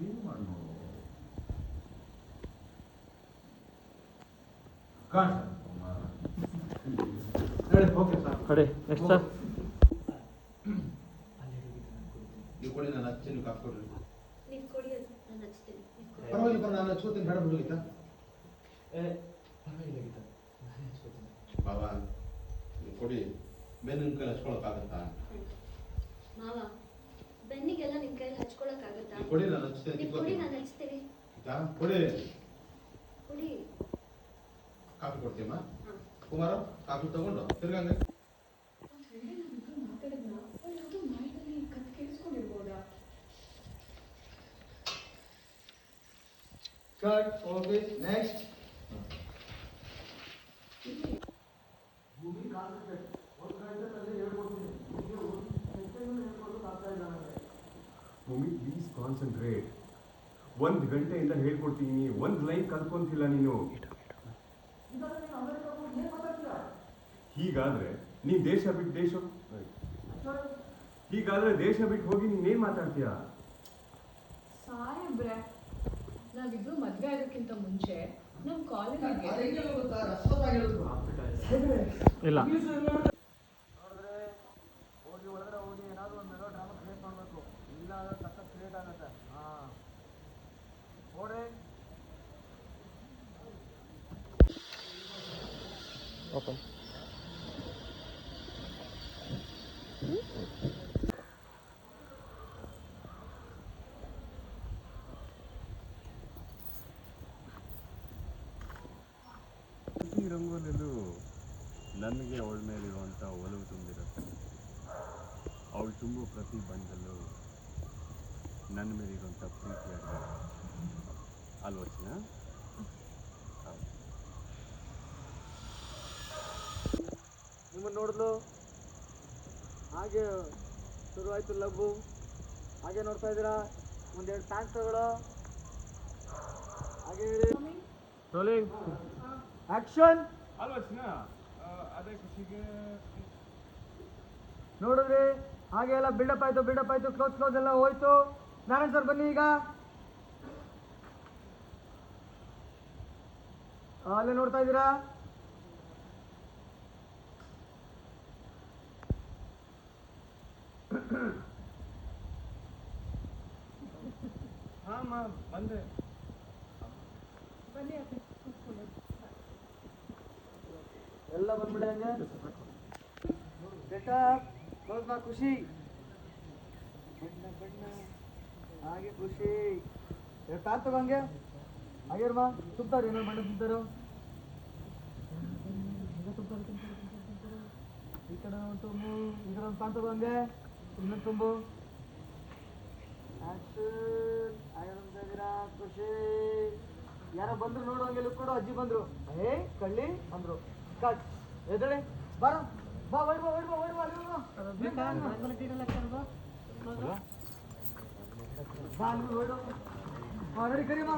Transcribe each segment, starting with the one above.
ಏನು ಮಾಡಿ ಕಾಣ ಓಕೆ ಸರ್ ಕಡೆ ನೆಕ್ಸ್ಟ್ ಸರ್ ನೀವು ಕೊಡಿ ನಾನು ಹಚ್ಚಿ ನೀವು ಕಾಫಿ ಕೊಡ್ರಿ ನೀವು ಕೊಡಿ ಅದು ನಾನು ಹಚ್ತೀನಿ ಪರವಾಗಿಲ್ಲ ನಾನು ಹಚ್ಕೋತೀನಿ ಬೇಡ ಬಿಡು ಗೀತಾ ಪರವಾಗಿಲ್ಲ ಗೀತಾ ನಾನೇ ಹಚ್ಕೋತೀನಿ ಬಾಬಾ ನೀವು ಕೊಡಿ ಬೇರೆ ನಿಮ್ಮ ಕೈಲಿ ಹಚ್ಕೊಳಕ್ಕಾಗತ್ತಾ ಮಾವ ಬೆನ್ನಿಗೆಲ್ಲ ನಿಮ್ಮ ಕೈಲಿ ಹಚ್ಕೊಳಕ್ಕಾಗತ್ತಾ ಕೊಡಿ ನಾನು ಹಚ್ತೀನಿ ನೀವು ಕೊಡಿ ನಾನು ಹಚ್ತೀನಿ ಗೀತಾ ಕೊಡಿ ಕೊಡಿ ಕಾಫಿ ಕೊಡ್ತೀಯಮ್ಮ ಕುಮಾರ ಕಾಫಿ ತಗೊಂಡು ತಿರ್ಗಂಗೆ ಕಟ್ ಓಕೆ ನೆಕ್ಸ್ಟ್ ಭೂಮಿ ಪ್ಲೀಸ್ ಕಾನ್ಸಂಟ್ರೇಟ್. 1 ಗಂಟೆಯಿಂದ ಹೇಳ್ಕೊಡ್ತೀನಿ, 1 ಲೈನ್ ಕಲ್ತ್ಕೊಂತಿಲ್ಲ ನೀನು. ಹೀಗಾದ್ರೆ ನೀನ್ ದೇಶ ಬಿಟ್ಟು ಹೋಗಿ ನೀನೇನ್ ಮಾತಾಡ್ತೀಯ? ಸಾಹೇಬ್ರೆ, ನಾವಿಬ್ರು ಮದ್ವೆ ಆಗೋಕ್ಕಿಂತ ಮುಂಚೆ ನಮ್ ಕಾಲೇಜಿಗೆ ಇಲ್ಲ ನೋಡಿದ್ರೆ ಹೋಗಿ ಒಳಗಡೆ ಹೋಗಿ ಏನಾದರೂ ಒಂದು ಮೆಲೋ ಡ್ರಾಮಾ ಕ್ರಿಯೇಟ್ ಮಾಡಬೇಕು, ಇಲ್ಲ ಅಂದ್ರೆ ಸಖತ್ ಕ್ರಿಯೇಟ್ ಆಗುತ್ತೆ. ಹಾಂ ನೋಡಿ ಓಪನ್ ಪ್ರತಿ ರಂಗೋಲಿಯಲ್ಲೂ ನನಗೆ ಅವಳ ಮೇಲಿರುವಂಥ ಒಲವು ತುಂಬಿರುತ್ತೆ. ಅವಳು ತುಂಬು ಪ್ರತಿ ಬಣ್ಣದಲ್ಲೂ ನನ್ನ ಮೇಲಿರುವಂಥ ಪ್ರೀತಿ ಆಲೋಚನೆ. ನಿಮ್ಮನ್ನು ನೋಡಿದ್ಲು, ಹಾಗೆ ಶುರುವಾಯಿತು ಲವ್ವು. ಹಾಗೆ ನೋಡ್ತಾ ಇದ್ದೀರಾ, ಒಂದೆರಡು ಪ್ಯಾಂಟ್ಗಳು ಹಾಗೆ ರೋಲಿಂಗ್ ಆಕ್ಷನ್. ಆಲೋಚನಾ ಅದೇ ಖುಷಿಗೆ ನೋಡಿದ್ರಿ, ಹಾಗೆ ಎಲ್ಲ ಬಿಲ್ಡಪ್ ಆಯ್ತು, ಕ್ಲೋಸ್ ಎಲ್ಲ ಹೋಯ್ತು. ನಾರಾಯಣ್ ಸರ್ ಬನ್ನಿ ಈಗ. ಅಲ್ಲೇ ನೋಡ್ತಾ ಇದ್ದೀರಾ, ಹಾಂ ಬಂದೆ. ಬನ್ನಿ ಅತ್ತೆ ಕೂತ್ಕೊಳ್ಳಿ. ಎಲ್ಲ ಬಂದ್ಬಿಡಿ ಹಂಗೆ. ಕ್ಲೋಸ್ ಮಾ ಖುಷಿ, ಬಣ್ಣ ಹಾಗೆ ಖುಷಿ. ಪ್ಯಾನ್ ತಗೋಂಗೆ ಹಾಗೆ ಮಾ ತುಂಬ್ತಾರೆ, ಏನೋ ಬಣ್ಣ ತುಂಬ್ತಾರೋ. ಈ ಕಡೆ ಒಂದು ತುಂಬು, ಈ ಕಡೆ ಒಂದು ಪ್ಯಾನ್ ತಗೋಂಗೆ, ಇನ್ನೊಂದು ತುಂಬು. ಖುಷಿ. ಯಾರೋ ಬಂದ್ರು ನೋಡು, ಹಂಗೆ ಲುಕ್ ಕೊಡು. ಅಜ್ಜಿ ಬಂದ್ರು, ಹೇ ಕಳ್ಳಿ ಅಂದ್ರು. ಕಟ್ ಎದಳಿ ಬಾರ ಬಾ, ಓಡ್ ಬಾ ರೆಡಿ ಕರಿ ಮಾ.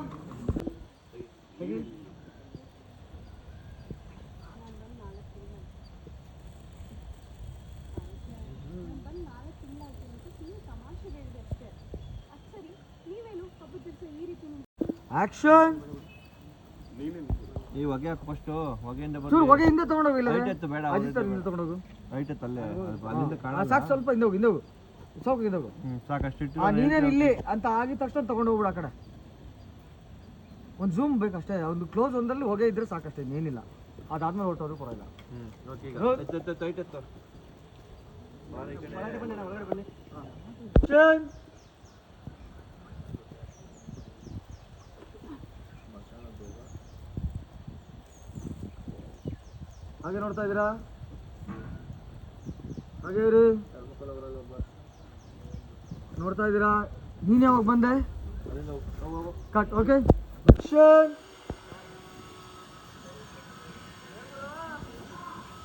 ಆಕ್ಷನ್. ಈ ಹೊಗೆ ಹಾಕು ಫಸ್ಟು, ಹೊಗೆಯಿಂದ ಚೂರು ಹೊಗೆ ಹಿಂದೆ ತಗೊಂಡೋಗಿಲ್ಲ, ರೈಟ್ ಎತ್ತು ಬೇಡ, ಅಜಿತ್ ಸರ್ ಹಿಂದೆ ತಗೊಂಡೋಗು. ರೈಟ್ ಎತ್ತು ಅಲ್ಲೇ ಅಲ್ಲಿಂದ ಕಾಣ. ಸಾಕು, ಸ್ವಲ್ಪ ಹಿಂದೆ ಹೋಗು ಸ್ವಲ್ಪ ಹಿಂದೆ ಹೋಗು. ಸಾಕಷ್ಟು ಇಟ್ಟು ನೀನೇನು ಇಲ್ಲಿ ಅಂತ ಆಗಿದ ತಕ್ಷಣ ತಗೊಂಡು ಹೋಗ್ಬಿಡ ಆ ಕಡೆ. ಒಂದು ಝೂಮ್ ಬೇಕಷ್ಟೇ, ಒಂದು ಕ್ಲೋಸ್ ಒಂದಲ್ಲಿ ಹೊಗೆ ಇದ್ರೆ ಸಾಕಷ್ಟೇ, ಏನಿಲ್ಲ. ಅದಾದ್ಮೇಲೆ ಹೊರಟೋದ್ರು ಪರವಾಗಿಲ್ಲ. ಹಾಗೆ ನೋಡ್ತಾ ಇದ್ದೀರಾ, ಹಾಗೆ ಇರಿ. ನೋಡ್ತಾ ಇದ್ದೀರಾ, ನೀನ್ ಯಾವಾಗ ಬಂದೆ? Cut okay.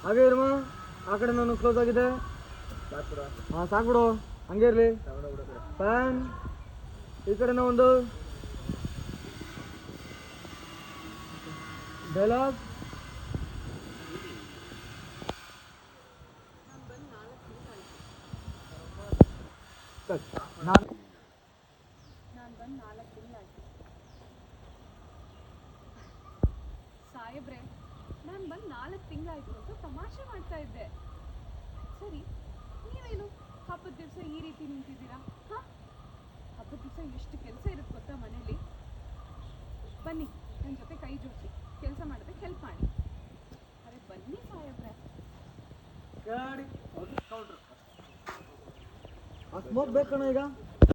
ಹಾಗೆ ಇರಮ್ಮ, ಆ ಕಡೆ ನಾನು ಕ್ಲೋಸ್ ಆಗಿದೆ. ಹಾಂ ಸಾಕ್ಬಿಡು, ಹಂಗೆ ಇರಲಿ. ಫ್ಯಾನ್ ಈ ಕಡೆನ ಒಂದು ಡೈಲಾಗ್. ನಾನು ಬಂದು 4 ಸಾಹೇಬ್ರೆ, ನಾನು ಬಂದು 4 ತಿಂಗಳಾಯ್ತು ಅಂತ ತಮಾಷೆ ಮಾಡ್ತಾ ಇದ್ದೆ. ಸರಿ, ನೀವೇನು ಹಬ್ಬದ ದಿವಸ ಈ ರೀತಿ ನಿಂತಿದ್ದೀರಾ? ಹಾಂ, ಹಬ್ಬದ ದಿವಸ ಎಷ್ಟು ಕೆಲಸ ಇರುತ್ತೆ ಗೊತ್ತಾ ಮನೇಲಿ. ಬನ್ನಿ, ನನ್ನ ಜೊತೆ ಕೈ ಜೋಡಿಸಿ ಕೆಲಸ ಮಾಡೋದಕ್ಕೆ ಹೆಲ್ಪ್ ಮಾಡಿ. ಅರೆ ಬನ್ನಿ ಸಾಹೇಬ್ರೆ. ಸ್ಮೋಕ್ ಬೇಕಣ್ಣ ಈಗ.